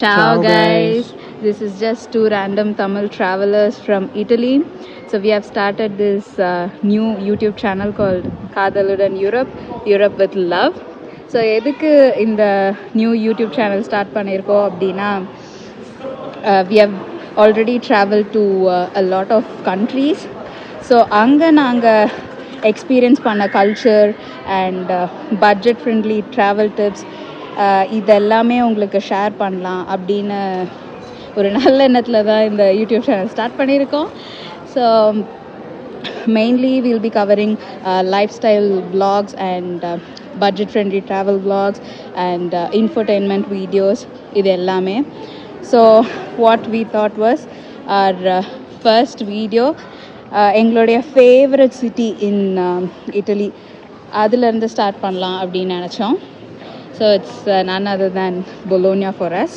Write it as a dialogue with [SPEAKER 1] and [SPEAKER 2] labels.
[SPEAKER 1] Ciao
[SPEAKER 2] Ciao
[SPEAKER 1] guys,
[SPEAKER 2] guys.
[SPEAKER 1] this is just two random Tamil travelers from Italy. So we have started this new YouTube channel called Kadaludan Europe, Europe with Love. So எதுக்கு இந்த new YouTube channel start பண்ணியிருக்கோம் அப்படின்னா we have already traveled to a lot of countries. So அங்கே நாங்கள் experience பண்ண culture and budget friendly travel tips இதெல்லாமே உங்களுக்கு share பண்ணலாம் அப்படின்னு ஒரு நல்ல எண்ணத்தில் தான் இந்த யூடியூப் சேனல் ஸ்டார்ட் பண்ணியிருக்கோம். So mainly will be covering lifestyle vlogs and budget friendly travel vlogs and infotainment videos இது எல்லாமே. So what we thought was our first video எங்களுடைய ஃபேவரட் சிட்டி இன் இட்டலி அதுலேருந்து ஸ்டார்ட் பண்ணலாம் அப்படின்னு நினச்சோம். So it's none other than Bologna for us.